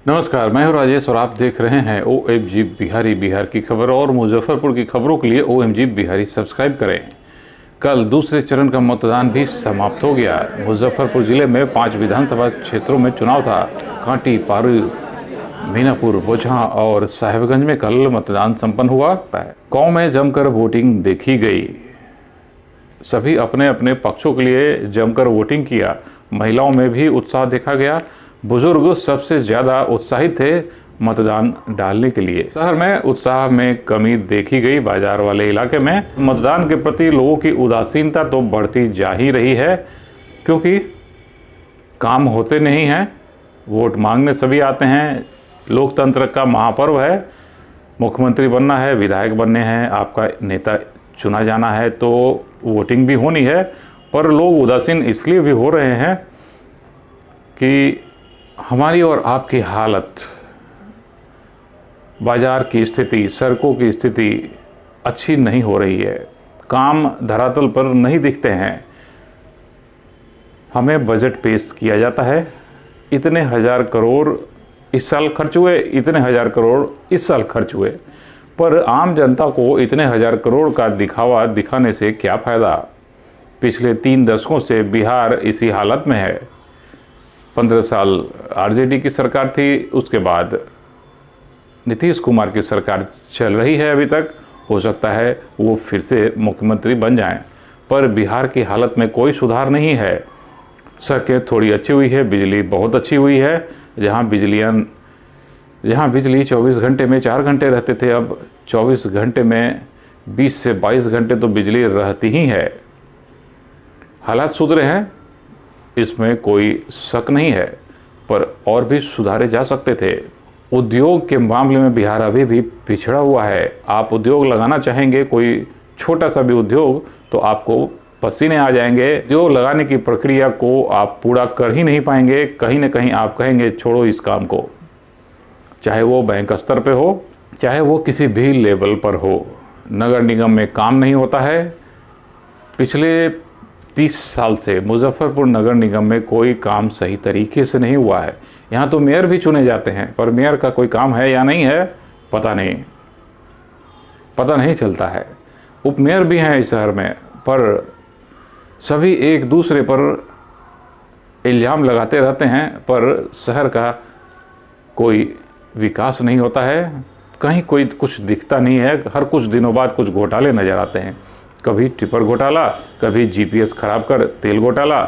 नमस्कार, मैं हूं राजेश और आप देख रहे हैं OMG बिहारी। बिहार की खबर और मुजफ्फरपुर की खबरों के लिए OMG बिहारी सब्सक्राइब करें। कल दूसरे चरण का मतदान भी समाप्त हो गया। मुजफ्फरपुर जिले में 5 विधानसभा क्षेत्रों में चुनाव था। कांटी, पारू, मीनापुर, बोचहा और साहेबगंज में कल मतदान संपन्न हुआ। गांव में जमकर वोटिंग देखी गई। सभी अपने अपने पक्षों के लिए जमकर वोटिंग किया। महिलाओं में भी उत्साह देखा गया। बुजुर्ग सबसे ज़्यादा उत्साहित थे मतदान डालने के लिए। शहर में उत्साह में कमी देखी गई। बाजार वाले इलाके में मतदान के प्रति लोगों की उदासीनता तो बढ़ती जा ही रही है, क्योंकि काम होते नहीं हैं। वोट मांगने सभी आते हैं। लोकतंत्र का महापर्व है। मुख्यमंत्री बनना है, विधायक बनने हैं, आपका नेता चुना जाना है, तो वोटिंग भी होनी है। पर लोग उदासीन इसलिए भी हो रहे हैं कि हमारी और आपकी हालत, बाजार की स्थिति, सड़कों की स्थिति अच्छी नहीं हो रही है। काम धरातल पर नहीं दिखते हैं। हमें बजट पेश किया जाता है, इतने हजार करोड़ इस साल खर्च हुए, इतने हजार करोड़ इस साल खर्च हुए, पर आम जनता को इतने हजार करोड़ का दिखावा दिखाने से क्या फ़ायदा। पिछले 3 दशकों से बिहार इसी हालत में है। 15 साल आरजेडी की सरकार थी, उसके बाद नीतीश कुमार की सरकार चल रही है अभी तक। हो सकता है वो फिर से मुख्यमंत्री बन जाएं, पर बिहार की हालत में कोई सुधार नहीं है। सड़कें थोड़ी अच्छी हुई है, बिजली बहुत अच्छी हुई है। जहां बिजली 24 घंटे में 4 घंटे रहते थे, अब 24 घंटे में 20 से 22 घंटे तो बिजली रहती ही है। हालात सुधरे हैं, इसमें कोई शक नहीं है, पर और भी सुधारे जा सकते थे। उद्योग के मामले में बिहार अभी भी पिछड़ा हुआ है। आप उद्योग लगाना चाहेंगे, कोई छोटा सा भी उद्योग, तो आपको पसीने आ जाएंगे। उद्योग लगाने की प्रक्रिया को आप पूरा कर ही नहीं पाएंगे। कहीं ना कहीं आप कहेंगे छोड़ो इस काम को, चाहे वो बैंक स्तर पे हो, चाहे वो किसी भी लेवल पर हो। नगर निगम में काम नहीं होता है। पिछले 30 साल से मुजफ्फरपुर नगर निगम में कोई काम सही तरीके से नहीं हुआ है। यहाँ तो मेयर भी चुने जाते हैं, पर मेयर का कोई काम है या नहीं है पता नहीं चलता है। उप मेयर भी हैं इस शहर में, पर सभी एक दूसरे पर इल्ज़ाम लगाते रहते हैं, पर शहर का कोई विकास नहीं होता है। कहीं कोई कुछ दिखता नहीं है। हर कुछ दिनों बाद कुछ घोटाले नज़र आते हैं। कभी टिपर घोटाला, कभी GPS खराब कर तेल घोटाला।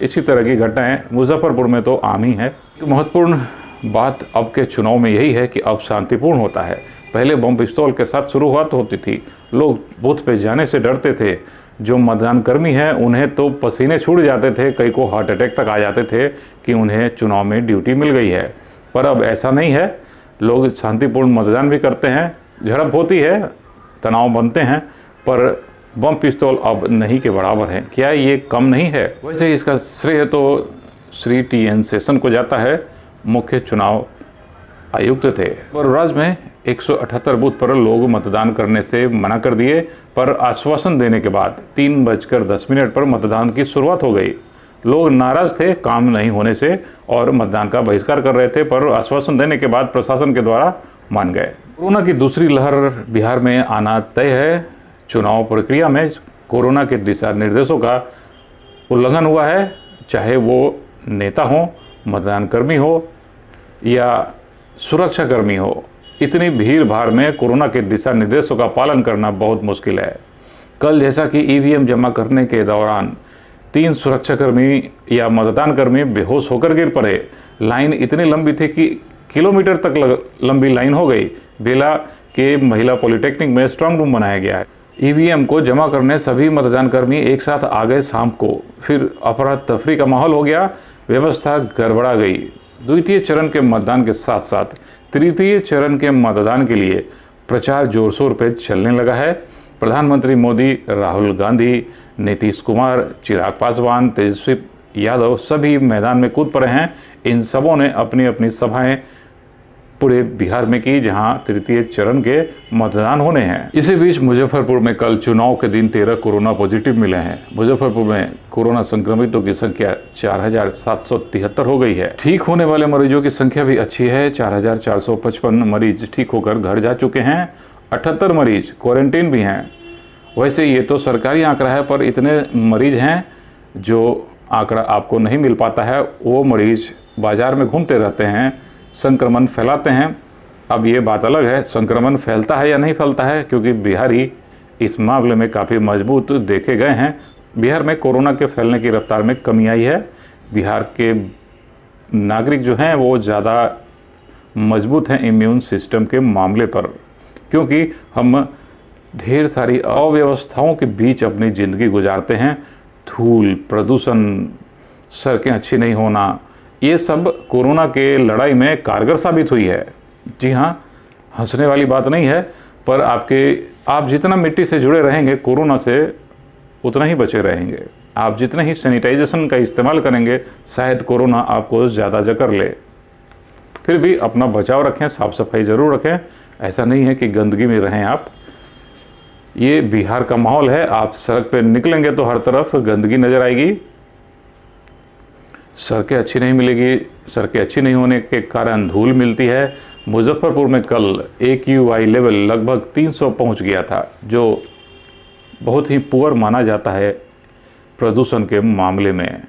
इसी तरह की घटनाएं मुजफ्फरपुर में तो आम ही है। महत्वपूर्ण बात अब के चुनाव में यही है कि अब शांतिपूर्ण होता है। पहले बम पिस्तौल के साथ शुरुआत होती थी। लोग बूथ पे जाने से डरते थे। जो मतदान कर्मी हैं उन्हें तो पसीने छूट जाते थे, कई को हार्ट अटैक तक आ जाते थे कि उन्हें चुनाव में ड्यूटी मिल गई है। पर अब ऐसा नहीं है। लोग शांतिपूर्ण मतदान भी करते हैं। झड़प होती है, तनाव बनते हैं, पर बम पिस्तौल अब नहीं के बराबर है। क्या ये कम नहीं है? वैसे इसका श्रेय तो श्री TN सेशन को जाता है। मुख्य चुनाव आयुक्त थे। और राज्य में 178 बूथ पर लोग मतदान करने से मना कर दिए, पर आश्वासन देने के बाद 3:10 पर मतदान की शुरुआत हो गई। लोग नाराज थे काम नहीं होने से और मतदान का बहिष्कार कर रहे थे, पर आश्वासन देने के बाद प्रशासन के द्वारा मान गए। कोरोना की दूसरी लहर बिहार में आना तय है। चुनाव प्रक्रिया में कोरोना के दिशा निर्देशों का उल्लंघन हुआ है, चाहे वो नेता हो, मतदान कर्मी हो या सुरक्षा कर्मी हो। इतनी भीड़ भाड़ में कोरोना के दिशा निर्देशों का पालन करना बहुत मुश्किल है। कल जैसा कि EVM जमा करने के दौरान 3 सुरक्षाकर्मी या मतदान कर्मी बेहोश होकर गिर पड़े। लाइन इतनी लंबी थी कि किलोमीटर तक लंबी लाइन हो गई। बेला के महिला पॉलिटेक्निक में स्ट्रांग रूम बनाया गया है। EVM को जमा करने सभी मतदान कर्मी एक साथ आ गए शाम को। फिर अफरा तफरी का माहौल हो गया, व्यवस्था गड़बड़ा गई। द्वितीय चरण के मतदान के साथ साथ तृतीय चरण के मतदान के लिए प्रचार जोर शोर पर चलने लगा है। प्रधानमंत्री मोदी, राहुल गांधी, नीतीश कुमार, चिराग पासवान, तेजस्वी यादव सभी मैदान में कूद पड़े हैं। इन सबों ने अपनी अपनी सभाएं पूरे बिहार में की, जहां तृतीय चरण के मतदान होने हैं। इसी बीच मुजफ्फरपुर में कल चुनाव के दिन 13 कोरोना पॉजिटिव मिले हैं। मुजफ्फरपुर में कोरोना संक्रमितों की संख्या 4773 हो गई है। ठीक होने वाले मरीजों की संख्या भी अच्छी है। 4455 मरीज ठीक होकर घर जा चुके हैं। 78 मरीज क्वारंटीन भी हैं। वैसे ये तो सरकारी आंकड़ा है, पर इतने मरीज हैं जो आंकड़ा आपको नहीं मिल पाता है। वो मरीज बाजार में घूमते रहते हैं, संक्रमण फैलाते हैं। अब ये बात अलग है संक्रमण फैलता है या नहीं फैलता है, क्योंकि बिहारी इस मामले में काफ़ी मजबूत देखे गए हैं। बिहार में कोरोना के फैलने की रफ्तार में कमी आई है। बिहार के नागरिक जो हैं वो ज़्यादा मजबूत हैं इम्यून सिस्टम के मामले पर, क्योंकि हम ढेर सारी अव्यवस्थाओं के बीच अपनी ज़िंदगी गुजारते हैं। धूल, प्रदूषण, सड़कें अच्छी नहीं होना, ये सब कोरोना के लड़ाई में कारगर साबित हुई है। जी हाँ, हंसने वाली बात नहीं है, पर आप जितना मिट्टी से जुड़े रहेंगे कोरोना से उतना ही बचे रहेंगे। आप जितने ही सैनिटाइजेशन का इस्तेमाल करेंगे शायद कोरोना आपको ज़्यादा जकड़ ले। फिर भी अपना बचाव रखें, साफ सफाई ज़रूर रखें। ऐसा नहीं है कि गंदगी में रहें आप। ये बिहार का माहौल है। आप सड़क पे निकलेंगे तो हर तरफ गंदगी नज़र आएगी। सड़कें अच्छी नहीं मिलेगी। सड़कें अच्छी नहीं होने के कारण धूल मिलती है। मुजफ्फरपुर में कल AQI लेवल लगभग 300 पहुंच गया था, जो बहुत ही पुअर माना जाता है प्रदूषण के मामले में।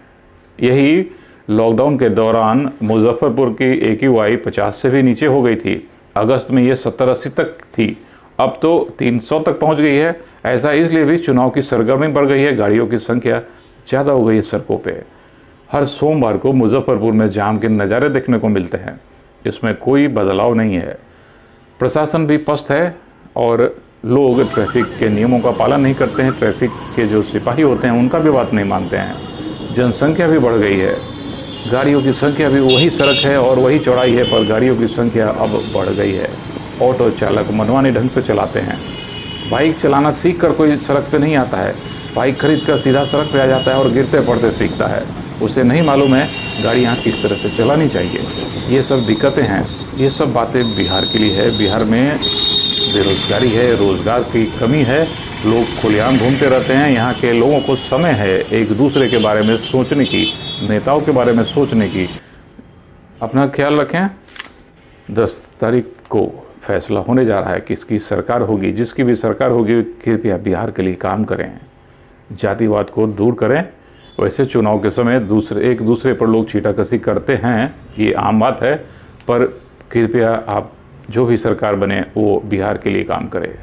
यही लॉकडाउन के दौरान मुजफ्फरपुर की AQI 50 से भी नीचे हो गई थी। अगस्त में ये 70-80 तक थी, अब तो 300 तक पहुंच गई है। ऐसा इसलिए भी चुनाव की सरगर्मी बढ़ गई है, गाड़ियों की संख्या ज़्यादा हो गई है सड़कों पे। हर सोमवार को मुजफ्फरपुर में जाम के नज़ारे देखने को मिलते हैं। इसमें कोई बदलाव नहीं है। प्रशासन भी पस्त है और लोग ट्रैफिक के नियमों का पालन नहीं करते हैं। ट्रैफिक के जो सिपाही होते हैं उनका भी बात नहीं मानते हैं। जनसंख्या भी बढ़ गई है। गाड़ियों की संख्या भी वही सड़क है और वही चौड़ाई है, पर गाड़ियों की संख्या अब बढ़ गई है। ऑटो चालक मनमानी ढंग से चलाते हैं। बाइक चलाना सीख कर कोई सड़क पे नहीं आता है। बाइक खरीद कर सीधा सड़क पे आ जाता है और गिरते पड़ते सीखता है। उसे नहीं मालूम है गाड़ियाँ किस तरह से चलानी चाहिए। ये सब दिक्कतें हैं। ये सब बातें बिहार के लिए है। बिहार में बेरोजगारी है, रोजगार की कमी है, लोग खुलेआम घूमते रहते हैं। यहाँ के लोगों को समय है एक दूसरे के बारे में सोचने की, नेताओं के बारे में सोचने की। अपना ख्याल रखें। 10 तारीख को फैसला होने जा रहा है किसकी सरकार होगी। जिसकी भी सरकार होगी कृपया बिहार के लिए काम करें, जातिवाद को दूर करें। वैसे चुनाव के समय एक दूसरे पर लोग छीटाकशी करते हैं, ये आम बात है, पर कृपया आप जो भी सरकार बने वो बिहार के लिए काम करे।